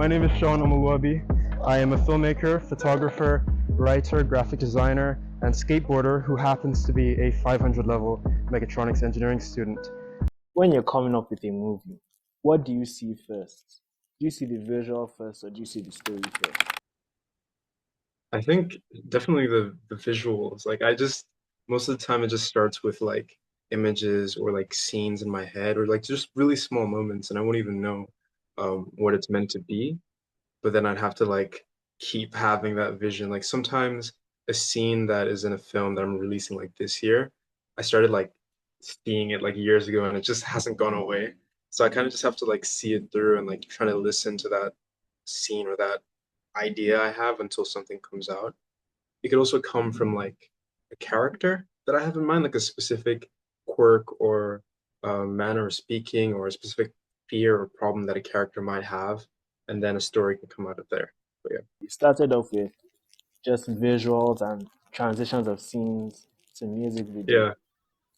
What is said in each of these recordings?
My name is Sean Omoluabi. I am a filmmaker, photographer, writer, graphic designer, and skateboarder who happens to be a 500 level mechatronics engineering student. When you're coming up with a movie, what do you see first? Do you see the visual first or do you see the story first? I think definitely the visuals. Like I just most of the time it just starts with like images or like scenes in my head or like just really small moments and I won't even know what it's meant to be. But then I'd have to like keep having that vision. Like sometimes a scene that is in a film that I'm releasing like this year, I started like seeing it like years ago and it just hasn't gone away. So I kind of just have to like see it through and like try to listen to that scene or that idea I have until something comes out. It could also come from like a character that I have in mind, like a specific quirk or manner of speaking or a specific fear or problem that a character might have, and then a story can come out of there. But yeah. You started off with just visuals and transitions of scenes to music video. Yeah,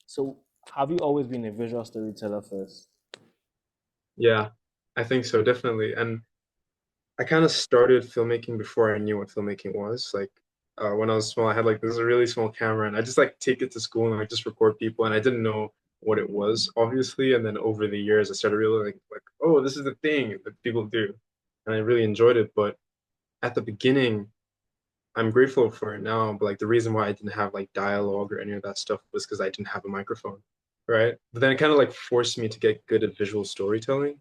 So have you always been a visual storyteller first? yeah, I think so, definitely. And I kind of started filmmaking before I knew what filmmaking was. Like when I was small, I had like this really small camera, and I just like take it to school and like just record people, and I didn't know what it was, obviously. And then over the years, I started really like oh, this is the thing that people do, and I really enjoyed it. But at the beginning, I'm grateful for it now. But like the reason why I didn't have like dialogue or any of that stuff was because I didn't have a microphone, right? But then it kind of like forced me to get good at visual storytelling.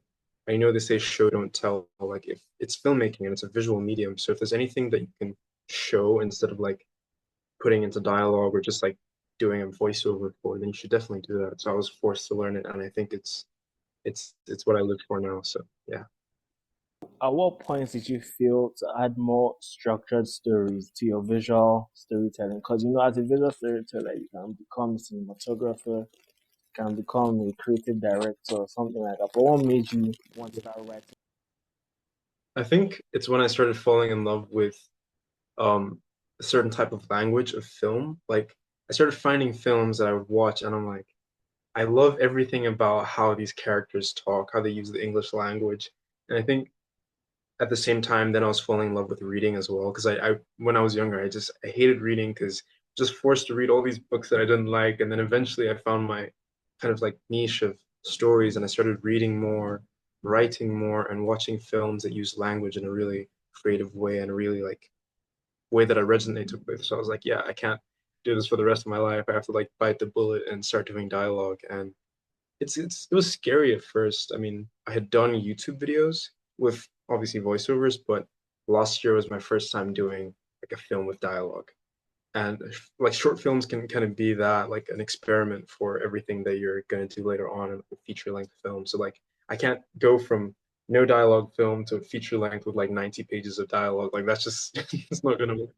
I know they say show don't tell. Like if it's filmmaking and it's a visual medium, so if there's anything that you can show instead of like putting into dialogue or just like doing a voiceover for, then you should definitely do that. So I was forced to learn it, and I think it's what I live for now. So yeah. At what points did you feel to add more structured stories to your visual storytelling? Because as a visual storyteller, you can become a cinematographer, can become a creative director or something like that. But what made you want to start writing? I think it's when I started falling in love with um a certain type of language of film. Like I started finding films that I would watch and I'm like, I love everything about how these characters talk, how they use the English language. And I think at the same time, then I was falling in love with reading as well. Because I when I was younger, I hated reading because just forced to read all these books that I didn't like. And then eventually I found my kind of like niche of stories and I started reading more, writing more, and watching films that use language in a really creative way and a really like way that I resonated with. So I was like, yeah, I can't do this for the rest of my life. I have to like bite the bullet and start doing dialogue. And it was scary at first. I mean, I had done YouTube videos with obviously voiceovers, but last year was my first time doing like a film with dialogue. And like short films can kind of be that like an experiment for everything that you're going to do later on in a feature length film. So like I can't go from no dialogue film to a feature length with like 90 pages of dialogue. Like that's just it's not gonna work.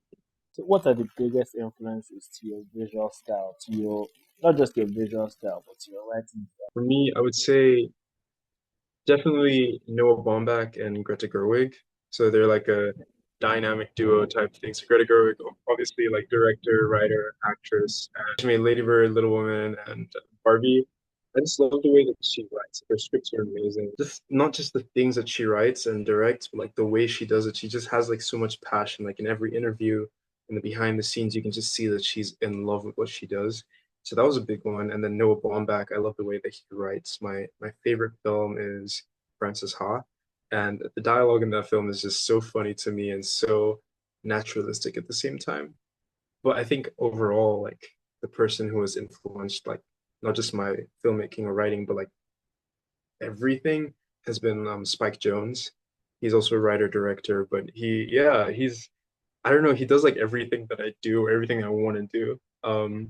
So what are the biggest influences to your visual style, to your not just your visual style, but to your writing style? For me, I would say definitely Noah Baumbach and Greta Gerwig. So they're like a dynamic duo type thing. So Greta Gerwig, obviously like director, writer, actress. She made Lady Bird, Little Women, and Barbie. I just love the way that she writes. Her scripts are amazing. Just not just the things that she writes and directs, but like the way she does it. She just has like so much passion. Like in every interview and the behind the scenes, you can just see that she's in love with what she does. So that was a big one. And then Noah Baumbach, I love the way that he writes. My favorite film is Frances Ha. And the dialogue in that film is just so funny to me and so naturalistic at the same time. But I think overall, like the person who has influenced like not just my filmmaking or writing, but like everything has been Spike Jonze. He's also a writer director, but he's I don't know, he does like everything that I do, everything I want to do.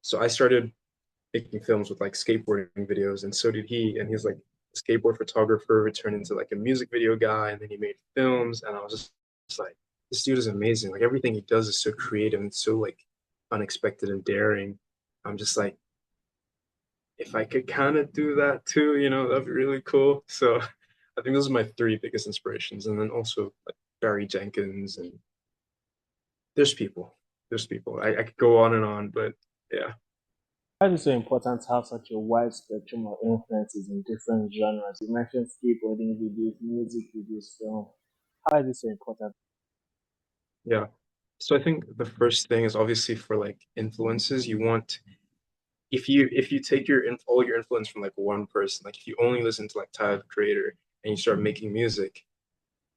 So I started making films with like skateboarding videos, and so did he. And he's like a skateboard photographer, turned into like a music video guy, and then he made films. And I was just like, this dude is amazing. Like everything he does is so creative and so like unexpected and daring. I'm just like, if I could kind of do that too, that'd be really cool. So I think those are my three biggest inspirations. And then also like Barry Jenkins and there's people. There's people. I could go on and on, but yeah. Why is it so important to have such a wide spectrum of influences in different genres? You mentioned skateboarding videos, music videos, film. How is this so important? Yeah. So I think the first thing is obviously for like influences, you want if you take all your influence from like one person, like if you only listen to like Tyler the Creator and you start making music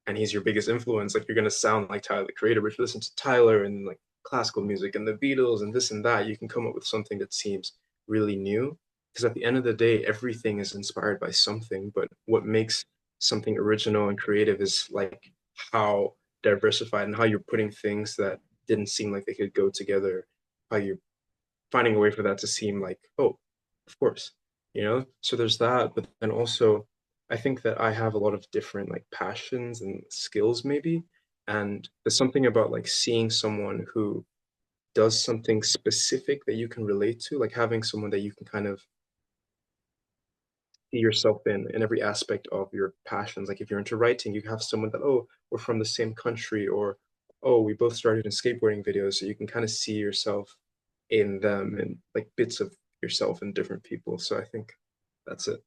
and he's your biggest influence, like you're gonna sound like Tyler the Creator. But if you listen to Tyler and like classical music and the Beatles and this and that, you can come up with something that seems really new. Because at the end of the day, everything is inspired by something, but what makes something original and creative is like how diversified and how you're putting things that didn't seem like they could go together, how you're finding a way for that to seem like, oh, of course, you know? So there's that, but then also I think that I have a lot of different like passions and skills maybe. And there's something about like seeing someone who does something specific that you can relate to, like having someone that you can kind of see yourself in every aspect of your passions. Like if you're into writing, you have someone that, oh, we're from the same country, or oh, we both started in skateboarding videos, so you can kind of see yourself in them and like bits of yourself in different people. So I think that's it.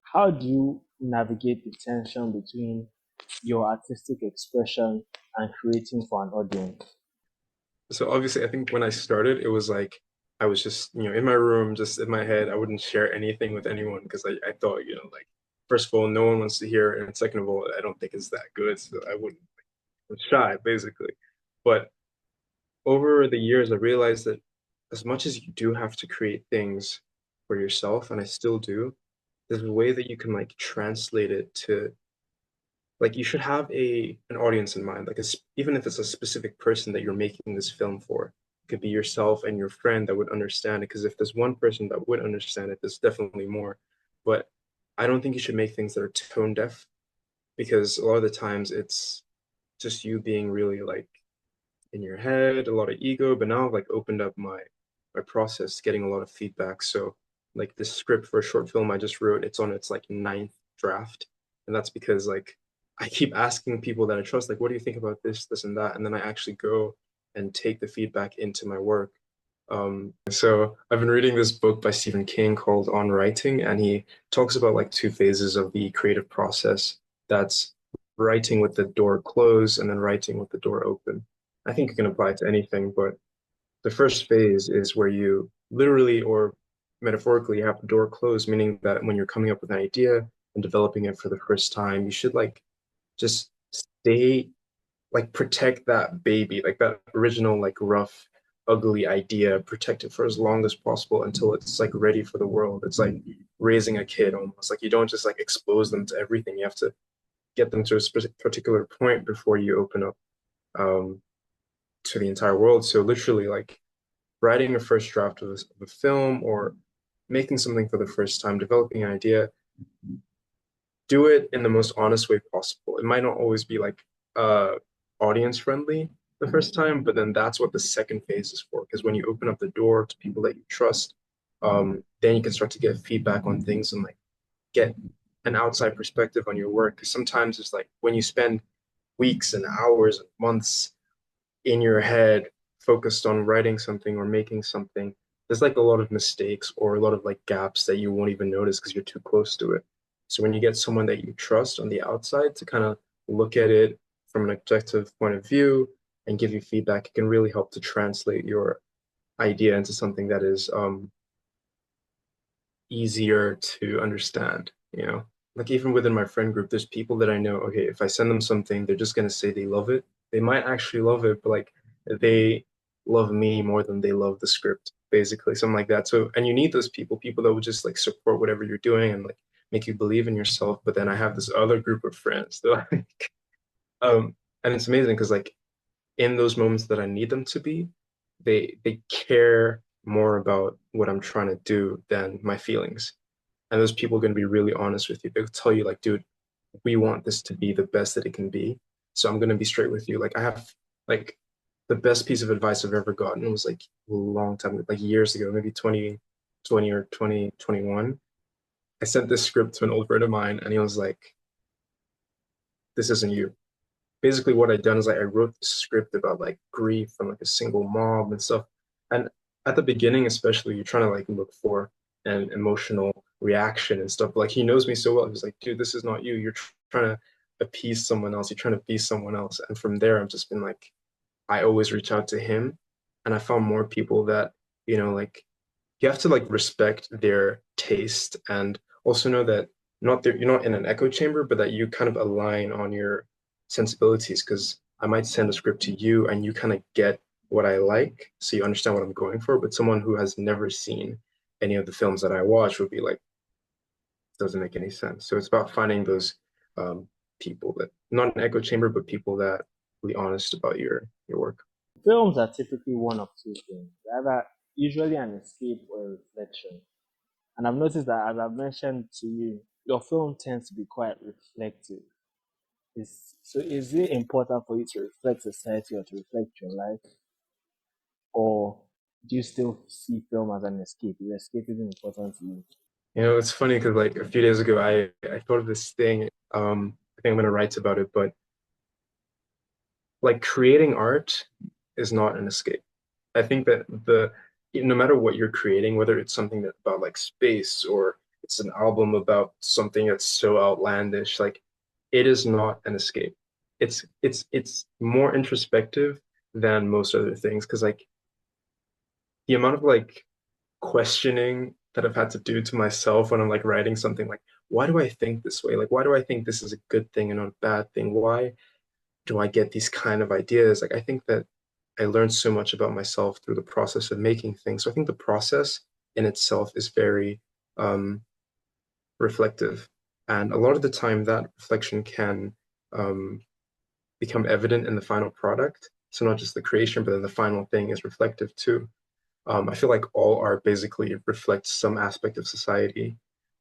How do you navigate the tension between your artistic expression and creating for an audience? So obviously, I think when I started, it was like I was just, in my room, just in my head. I wouldn't share anything with anyone because I thought, like, first of all, no one wants to hear it, and second of all, I don't think it's that good, so I wouldn't. I was shy, basically. But over the years, I realized that as much as you do have to create things for yourself, and I still do, there's a way that you can like translate it to like you should have a an audience in mind, like even if it's a specific person that you're making this film for. It could be yourself and your friend that would understand it. Because if there's one person that would understand it, there's definitely more. But I don't think you should make things that are tone deaf because a lot of the times it's just you being really like in your head, a lot of ego, but now I've like opened up my process, getting a lot of feedback. So like this script for a short film I just wrote, it's on its like ninth draft. And that's because like I keep asking people that I trust, like, what do you think about this, this and that? And then I actually go and take the feedback into my work. So I've been reading this book by Stephen King called On Writing, and he talks about like two phases of the creative process. That's writing with the door closed and then writing with the door open. I think it can apply to anything, but the first phase is where you literally or metaphorically have the door closed, meaning that when you're coming up with an idea and developing it for the first time, you should like just stay like protect that baby, like that original, like rough, ugly idea, protect it for as long as possible until it's like ready for the world. It's like raising a kid almost. Like you don't just like expose them to everything. You have to get them to a particular point before you open up um, to the entire world. So literally, like writing a first draft of a film or making something for the first time, developing an idea, do it in the most honest way possible. It might not always be like audience friendly the first time, but then that's what the second phase is for. Because when you open up the door to people that you trust, then you can start to get feedback on things and like get an outside perspective on your work. Because sometimes it's like when you spend weeks and hours and months in your head focused on writing something or making something, there's like a lot of mistakes or a lot of like gaps that you won't even notice because you're too close to it. So when you get someone that you trust on the outside to kind of look at it from an objective point of view and give you feedback, it can really help to translate your idea into something that is easier to understand, you know? Like even within my friend group, there's people that I know, okay, if I send them something, they're just gonna say they love it. They might actually love it, but like they love me more than they love the script, basically, something like that. So, and you need those people, people that will just like support whatever you're doing and like make you believe in yourself. But then I have this other group of friends that like, and it's amazing because like in those moments that I need them to be, they care more about what I'm trying to do than my feelings. And those people are going to be really honest with you. They'll tell you, like, dude, we want this to be the best that it can be. So I'm going to be straight with you. Like, I have, like, the best piece of advice I've ever gotten was like a long time, like years ago, maybe 2020 or 2021. I sent this script to an old friend of mine, and he was like, this isn't you. Basically, what I'd done is like I wrote the script about like grief and like a single mom and stuff. And at the beginning, especially, you're trying to like look for an emotional reaction and stuff. Like he knows me so well. He's like, dude, this is not you. You're trying to appease someone else, you're trying to be someone else. And from there, I've just been like, I always reach out to him, and I found more people that, like you have to like respect their taste and also know that not that you're not in an echo chamber, but that you kind of align on your sensibilities. Because I might send a script to you and you kind of get what I like, so you understand what I'm going for. But someone who has never seen any of the films that I watch would be like, doesn't make any sense. So it's about finding those um, people that not an echo chamber, but people that really honest about your work. Films are typically one of two things, either usually an escape or a reflection. And I've noticed that, as I've mentioned to you, your film tends to be quite reflective. Is it important for you to reflect society or to reflect your life? Or do you still see film as an escape? Is escapism important to you? It's funny because like a few days ago, I thought of this thing. I think I'm gonna write about it, but like creating art is not an escape. I think that no matter what you're creating, whether it's something that about like space or it's an album about something that's so outlandish, like it is not an escape. It's more introspective than most other things because like the amount of like questioning that I've had to do to myself when I'm like writing something like, why do I think this way? Like, why do I think this is a good thing and not a bad thing? Why do I get these kind of ideas? Like, I think that I learned so much about myself through the process of making things. So I think the process in itself is very reflective. And a lot of the time, that reflection can um, become evident in the final product. So not just the creation, but then the final thing is reflective too. I feel like all art basically reflects some aspect of society.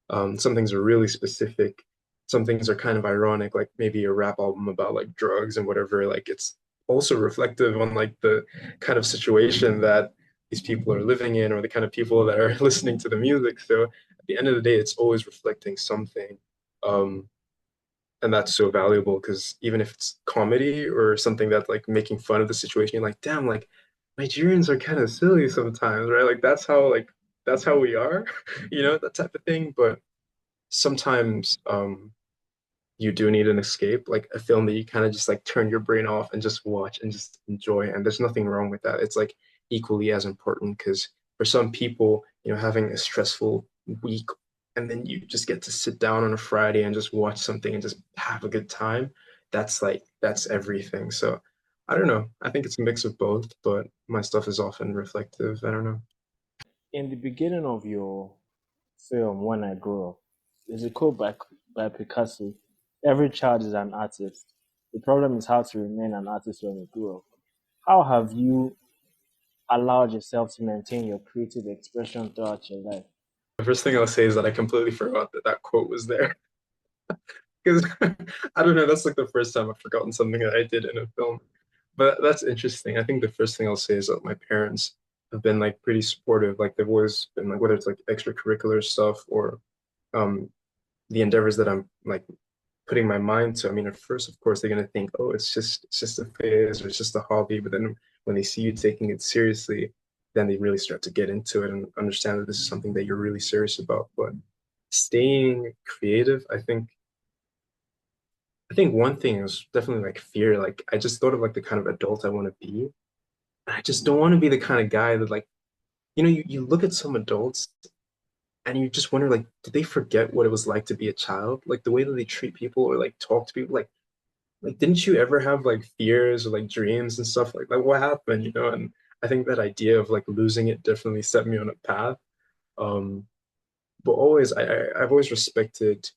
Some things are really specific. Some things are kind of ironic, like maybe a rap album about like drugs and whatever. Like it's also reflective on like the kind of situation that these people are living in or the kind of people that are listening to the music. So at the end of the day, it's always reflecting something. Um, and that's so valuable because even if it's comedy or something that's like making fun of the situation, you're like, damn, like Nigerians are kind of silly sometimes, right? Like that's how we are, that type of thing. But sometimes you do need an escape, like a film that you kind of just like turn your brain off and just watch and just enjoy. And there's nothing wrong with that. It's like equally as important because for some people, having a stressful week and then you just get to sit down on a Friday and just watch something and just have a good time, that's everything. So I don't know. I think it's a mix of both, but my stuff is often reflective. I don't know. In the beginning of your film, When I Grow Up, there's a quote by Picasso: every child is an artist. The problem is how to remain an artist when you grow up. How have you allowed yourself to maintain your creative expression throughout your life? The first thing I'll say is that I completely forgot that that quote was there. Because I don't know, that's like the first time I've forgotten something that I did in a film. But that's interesting. I think the first thing I'll say is that my parents have been like pretty supportive. Like they've always been like whether it's like extracurricular stuff or um the endeavors that I'm like putting my mind to. I mean, at first, of course, they're gonna think, oh, it's just a phase or it's just a hobby. But then when they see you taking it seriously, then they really start to get into it and understand that this is something that you're really serious about. But staying creative, I think one thing is definitely like fear. Like I just thought of like the kind of adult I want to be. I just don't want to be the kind of guy that like, you look at some adults and you just wonder like, did they forget what it was like to be a child? Like the way that they treat people or like talk to people, like didn't you ever have like fears or like dreams and stuff like what happened, And I think that idea of like losing it definitely set me on a path. Um, but always I've always respected.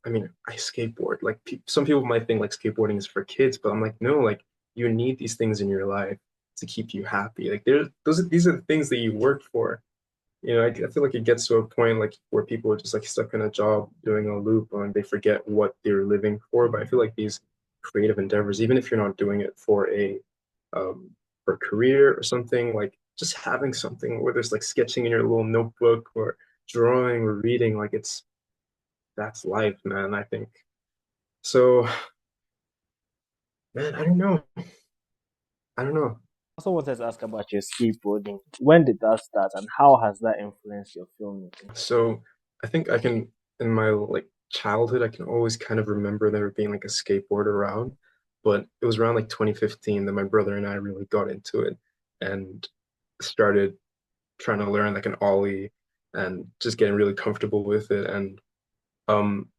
I mean, I skateboard. Like pe some people might think like skateboarding is for kids, but I'm like, no, like you need these things in your life to keep you happy. Like these are the things that you work for. I feel like it gets to a point like where people are just like stuck in a job doing a loop and they forget what they're living for. But I feel like these creative endeavors, even if you're not doing it um for a career or something, like just having something where there's like sketching in your little notebook or drawing or reading, like that's life, man, I think. So, man, I don't know. I don't know. I also wanted to ask about your skateboarding. When did that start and how has that influenced your filmmaking? So, I think I can, in my like childhood, I can always kind of remember there being like a skateboard around, but it was around like 2015 that my brother and I really got into it and started trying to learn like an ollie and just getting really comfortable with it. And um,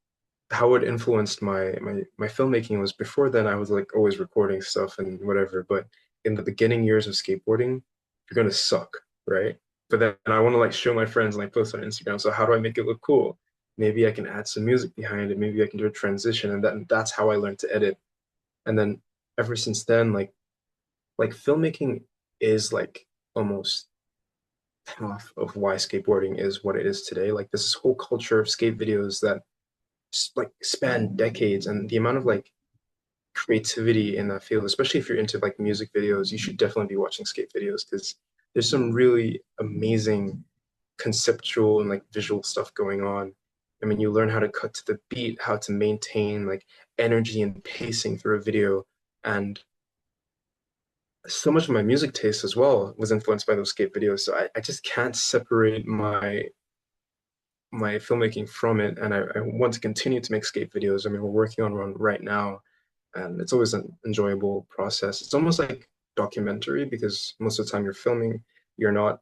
how it influenced my filmmaking was before then I was like always recording stuff and whatever, but in the beginning years of skateboarding, you're gonna suck, right? But then I want to like show my friends and like post on Instagram. So how do I make it look cool? Maybe I can add some music behind it. Maybe I can do a transition, and that's how I learned to edit. And then ever since then, like filmmaking is like almost half of why skateboarding is what it is today. Like this whole culture of skate videos that like span decades, and the amount of like creativity in that field, especially if you're into like music videos, you should definitely be watching skate videos because there's some really amazing conceptual and like visual stuff going on. I mean, you learn how to cut to the beat, how to maintain like energy and pacing through a video. And so much of my music taste as well was influenced by those skate videos. So I just can't separate my filmmaking from it. And I want to continue to make skate videos. I mean, we're working on one right now, and it's always an enjoyable process. It's almost like documentary because most of the time you're filming, you're not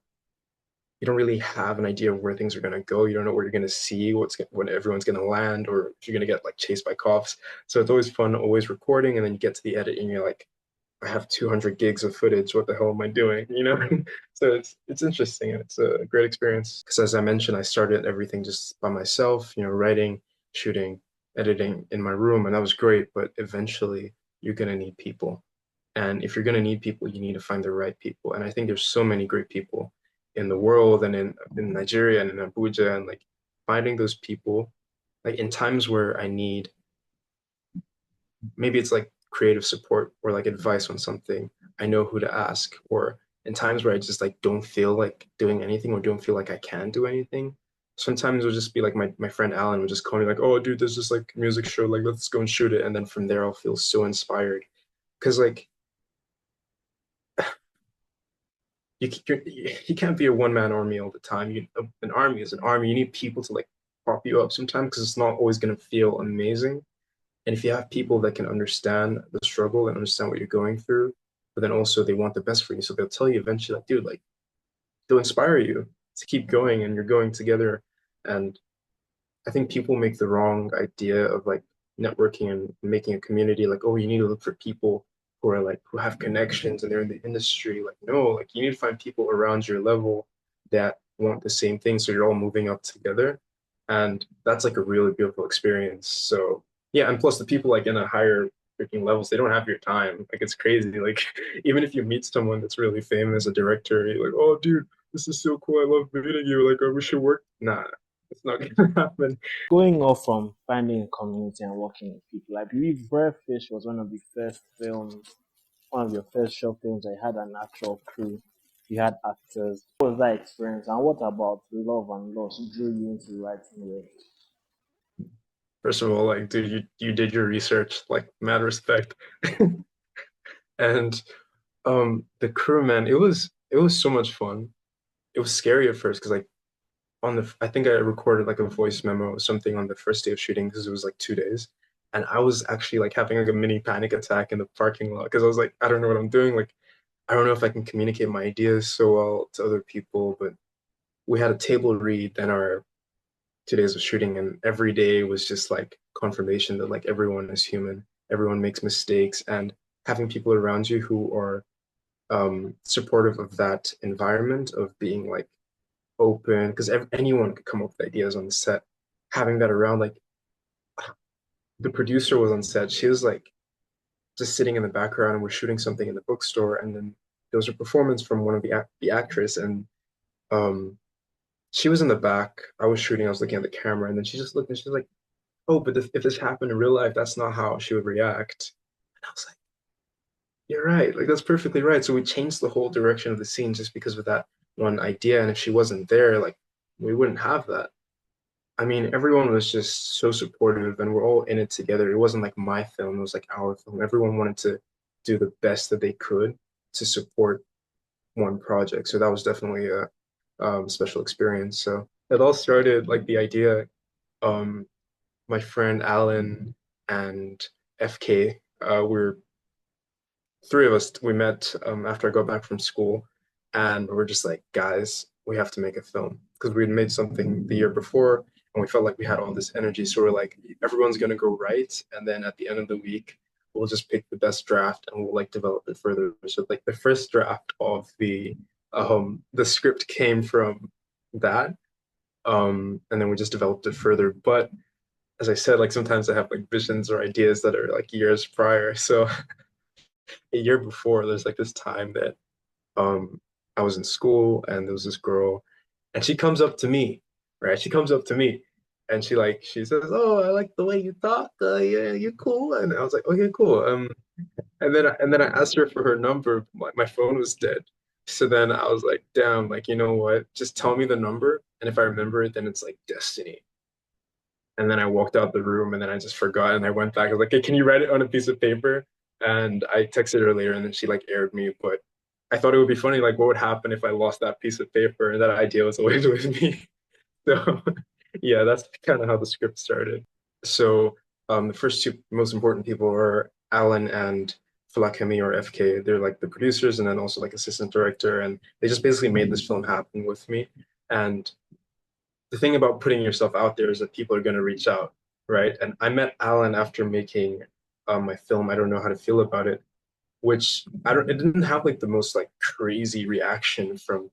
you don't really have an idea of where things are going to go. You don't know where you're going to see when everyone's going to land, or if you're going to get like chased by cops. So it's always fun, always recording, and then you get to the edit and you're like, I have 200 gigs of footage. What the hell am I doing? You know? So it's interesting and it's a great experience. Because as I mentioned, I started everything just by myself, writing, shooting, editing in my room, and that was great. But eventually, you're going to need people. And if you're going to need people, you need to find the right people. And I think there's so many great people in the world and in Nigeria and in Abuja, and like finding those people, like in times where I need, maybe it's like creative support or like advice on something, I know who to ask. Or in times where I just like don't feel like doing anything or don't feel like I can do anything. Sometimes it'll just be like my friend Alan would just call me like, oh dude, there's this like music show, like let's go and shoot it. And then from there I'll feel so inspired. Cause like you can't be a one-man army all the time. An army is an army. You need people to like prop you up sometimes because it's not always going to feel amazing. And if you have people that can understand the struggle and understand what you're going through, but then also they want the best for you, so they'll tell you eventually, like, dude, like they'll inspire you to keep going, and you're going together. And I think people make the wrong idea of like networking and making a community like, oh, you need to look for people who are like who have connections and they're in the industry. Like, no, like you need to find people around your level that want the same thing so you're all moving up together. And that's like a really beautiful experience. So yeah, and plus the people like in a higher freaking levels, they don't have your time. Like it's crazy. Like even if you meet someone that's really famous, a director, you're like, oh dude, this is so cool. I love meeting you. Like, we should work. Nah, it's not gonna happen. Going off from finding a community and working with people, I believe Fish was one of the first films, one of your first short films that you had an actual crew, you had actors. What was that experience, and what about Love and Loss drew you into writing it? First of all, like, dude, you did your research, like, mad respect. And the crew, man, it was so much fun. It was scary at first because like I think I recorded like a voice memo or something on the first day of shooting because it was like 2 days. And I was actually like having like a mini panic attack in the parking lot because I was like, I don't know what I'm doing. Like, I don't know if I can communicate my ideas so well to other people. But we had a table read, then our 2 days of shooting, and every day was just like confirmation that like everyone is human, everyone makes mistakes, and having people around you who are supportive of that environment of being like open, because anyone could come up with ideas on the set. Having that around, like the producer was on set, she was like just sitting in the background, and we're shooting something in the bookstore, and then there was a performance from one of the actress, and um, she was in the back. I was shooting, I was looking at the camera, and then she just looked and she was like, oh, but if this happened in real life, that's not how she would react. And I was like, you're right. Like, that's perfectly right. So we changed the whole direction of the scene just because of that one idea. And if she wasn't there, like, we wouldn't have that. I mean, everyone was just so supportive and we're all in it together. It wasn't like my film, it was like our film. Everyone wanted to do the best that they could to support one project. So that was definitely a special experience. So it all started like the idea. Um, my friend Alan and FK. We're three of us. We met after I got back from school, and we're just like, guys, we have to make a film because we had made something the year before, and we felt like we had all this energy. So we're like, everyone's gonna go write, and then at the end of the week, we'll just pick the best draft and we'll like develop it further. So like the first draft of the script came from that, and then we just developed it further. But as I said, like sometimes I have like visions or ideas that are like years prior. So a year before, there's like this time that um I was in school and there was this girl and she comes up to me, right? She comes up to me and she says, "Oh, I like the way you talk. Yeah, you're cool." And I was like, "Okay, cool." And then I asked her for her number. My phone was dead. So then I was like, "Damn, like you know what? Just tell me the number, and if I remember it, then it's like destiny." And then I walked out the room and then I just forgot and I went back. I was like, hey, can you write it on a piece of paper? And I texted her later and then she like aired me. But I thought it would be funny, like what would happen if I lost that piece of paper? And that idea was always with me. So yeah, that's kind of how the script started. So the first two most important people are Alan and Falakemi or FK. They're like the producers and then also like assistant director. And they just basically made this film happen with me. And the thing about putting yourself out there is that people are going to reach out, right? And I met Alan after making my film. I don't know how to feel about it, which I don't. It didn't have like the most like crazy reaction from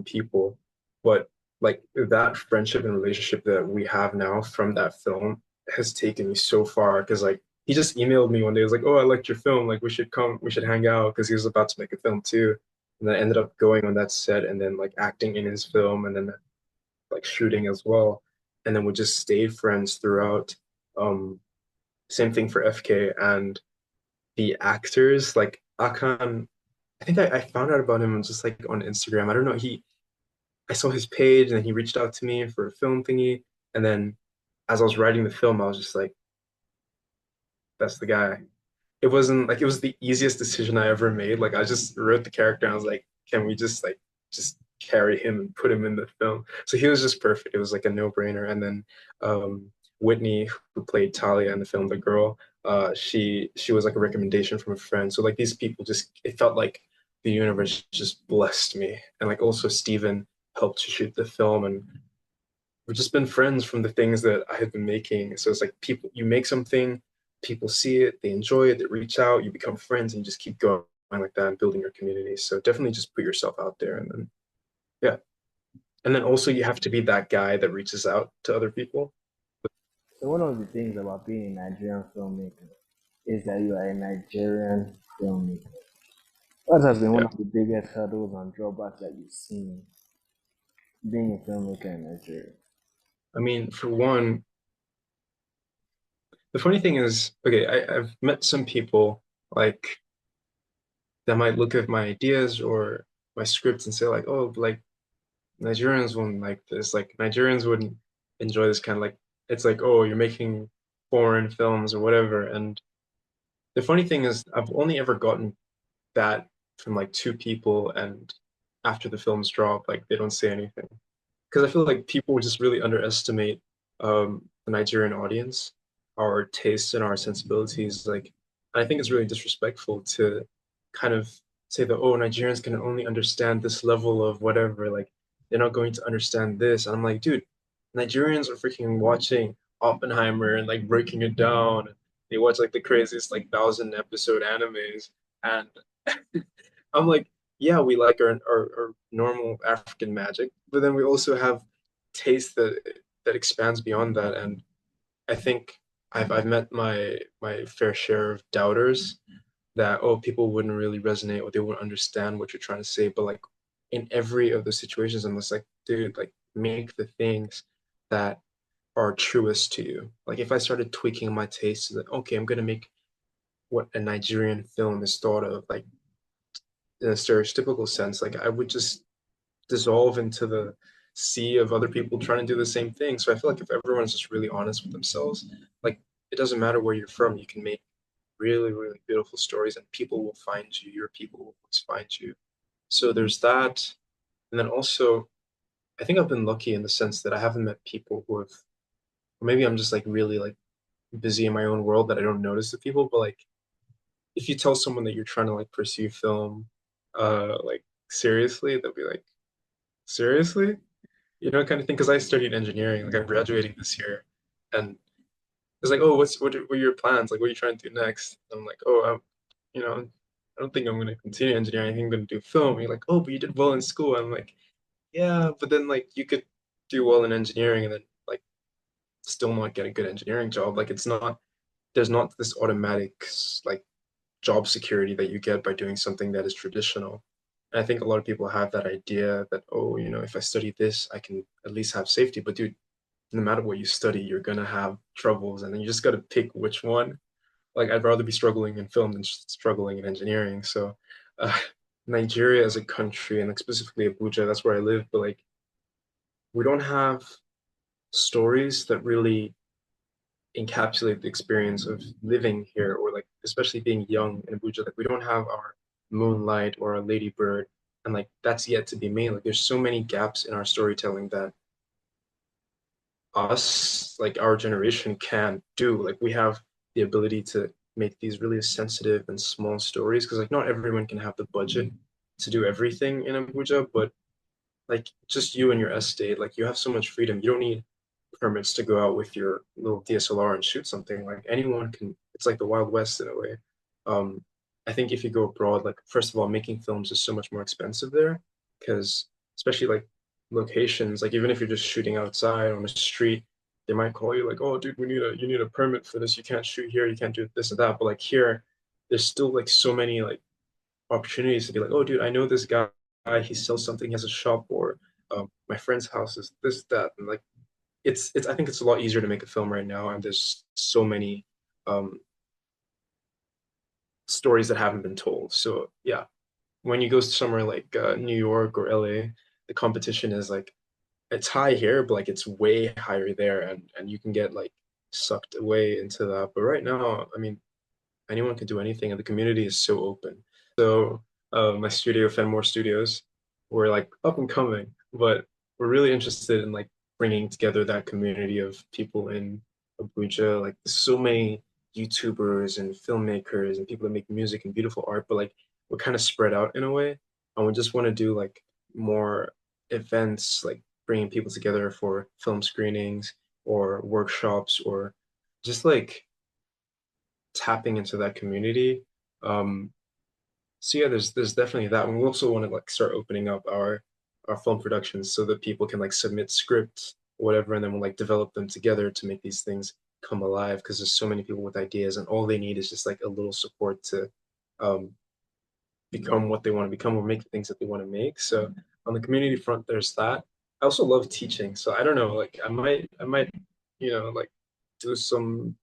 people, but like that friendship and relationship that we have now from that film has taken me so far. Because like he just emailed me one day. He was like, "Oh, I liked your film. Like we should come. We should hang out." Because he was about to make a film too. And then I ended up going on that set and then like acting in his film and then like shooting as well. And then we just stayed friends throughout. Um, Same thing for FK and the actors, like Akan. I think I found out about him just like on Instagram. I don't know. I saw his page and then he reached out to me for a film thingy. And then as I was writing the film, I was just like, that's the guy. It wasn't like it was the easiest decision I ever made. Like I just wrote the character and I was like, can we just carry him and put him in the film? So he was just perfect. It was like a no-brainer. And then um, Whitney, who played Talia in the film, the girl, she was like a recommendation from a friend. So like these people just it felt like the universe just blessed me. And like also Steven helped to shoot the film and we've just been friends from the things that I had been making. So it's like people, you make something, people see it, they enjoy it, they reach out, you become friends, and you just keep going like that and building your community. So definitely just put yourself out there, and then yeah, and then also you have to be that guy that reaches out to other people. So one of the things about being a Nigerian filmmaker is that you are a Nigerian filmmaker. What has been one Yeah, of the biggest hurdles and drawbacks that you've seen being a filmmaker in Nigeria? I mean, for one, the funny thing is, okay, I've met some people like that might look at my ideas or my scripts and say like, oh, like Nigerians wouldn't like this. Like Nigerians wouldn't enjoy this kind of like it's like, oh, you're making foreign films or whatever. And the funny thing is I've only ever gotten that from like two people and after the films drop, like they don't say anything. Because I feel like people just really underestimate the Nigerian audience, our tastes and our sensibilities. Like, I think it's really disrespectful to kind of say that, oh, Nigerians can only understand this level of whatever. Like, they're not going to understand this. And I'm like, dude, Nigerians are freaking watching Oppenheimer and like breaking it down. They watch like the craziest like 1,000 episode animes. And I'm like, yeah, we like our normal African magic, but then we also have taste that expands beyond that. And I think I've met my fair share of doubters that oh people wouldn't really resonate or they wouldn't understand what you're trying to say. But like in every of those situations, I'm just like, dude, like make the things that are truest to you. Like if I started tweaking my taste, like okay, I'm gonna make what a Nigerian film is thought of, like in a stereotypical sense, like I would just dissolve into the sea of other people trying to do the same thing. So I feel like if everyone's just really honest with themselves, like it doesn't matter where you're from, you can make really, really beautiful stories and people will find you. Your people will always find you. So there's that. And then also, I think I've been lucky in the sense that I haven't met people who have or maybe I'm just like really like busy in my own world that I don't notice the people. But like if you tell someone that you're trying to like pursue film, like seriously, they'll be like, seriously? You know, kind of thing. Because I studied engineering, like I'm graduating this year, and it's like, oh, what are your plans? Like, what are you trying to do next? And I'm like, oh, you know, I don't think I'm going to continue engineering. I think I'm going to do film. And you're like, oh, but you did well in school. I'm like, yeah, but then like you could do well in engineering and then like still not get a good engineering job. Like it's not, there's not this automatic like job security that you get by doing something that is traditional. And I think a lot of people have that idea that, oh, you know, if I study this, I can at least have safety. But dude, no matter what you study, you're gonna have troubles, and then you just gotta pick which one. Like I'd rather be struggling in film than struggling in engineering. So, uh, Nigeria as a country, and like specifically Abuja, that's where I live. But like, we don't have stories that really encapsulate the experience of living here, or like especially being young in Abuja. Like we don't have our Moonlight or our Lady Bird, and like that's yet to be made. Like there's so many gaps in our storytelling that us, like our generation, can do. Like we have the ability to make these really sensitive and small stories because like not everyone can have the budget to do everything in Abuja, but like just you and your estate, like you have so much freedom. You don't need permits to go out with your little DSLR and shoot something. Like anyone can, it's like the Wild West in a way. Um, I think if you go abroad, like first of all, making films is so much more expensive there because especially like locations, like even if you're just shooting outside on a street, they might call you like, oh dude, you need a permit for this. You can't shoot here, you can't do this and that. But like here, there's still like so many like opportunities to be like, oh, dude, I know this guy. He sells something. He has a shop, or my friend's house is this, that, and like it's. I think it's a lot easier to make a film right now, and there's so many um, stories that haven't been told. So yeah, when you go somewhere like New York or LA, the competition is like it's high here, but like it's way higher there, and you can get like sucked away into that. But right now, I mean, anyone can do anything, and the community is so open. So my studio, Fenmore Studios, we're like up and coming, but we're really interested in like bringing together that community of people in Abuja. Like there's so many YouTubers and filmmakers and people that make music and beautiful art, but like we're kind of spread out in a way, and we just want to do like more events, like bringing people together for film screenings or workshops or just like tapping into that community. Um, so yeah, there's definitely that. And we also want to like start opening up our film productions so that people can like submit scripts, whatever, and then we'll like develop them together to make these things come alive because there's so many people with ideas and all they need is just like a little support to um, become what they want to become or make the things that they want to make. So on the community front, there's that. I also love teaching. So I don't know, like I might, you know, like do something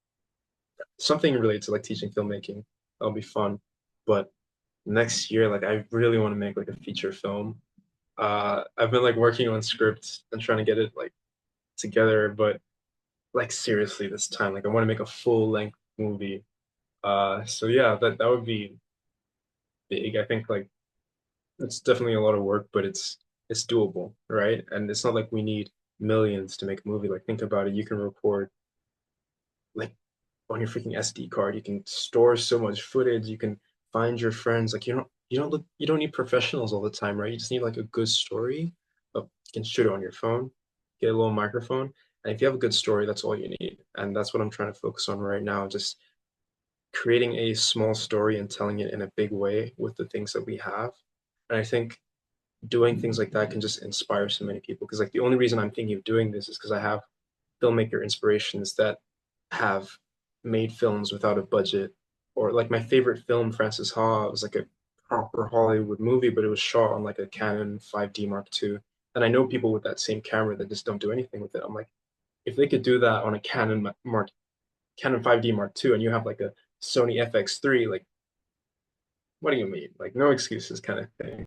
related to like teaching filmmaking. That'll be fun. But next year, like I really want to make like a feature film. I've been like working on scripts and trying to get it like together, but like seriously this time, like I want to make a full length movie. So yeah, that would be big. I think like it's definitely a lot of work, but it's doable, right? And it's not like we need millions to make a movie. Like think about it, you can record like on your freaking SD card. You can store so much footage. You can find your friends. Like you don't need professionals all the time, right? You just need like a good story. You can shoot it on your phone, get a little microphone, and if you have a good story, that's all you need. And that's what I'm trying to focus on right now. Just creating a small story and telling it in a big way with the things that we have. And I think doing things like that can just inspire so many people. Because like the only reason I'm thinking of doing this is because I have filmmaker inspirations that have made films without a budget. Or like my favorite film, Francis Ha, was like a proper Hollywood movie, but it was shot on like a Canon 5D Mark II. And I know people with that same camera that just don't do anything with it. I'm like, if they could do that on a Canon 5D Mark II, and you have like a Sony FX3, like, what do you mean? Like, no excuses kind of thing.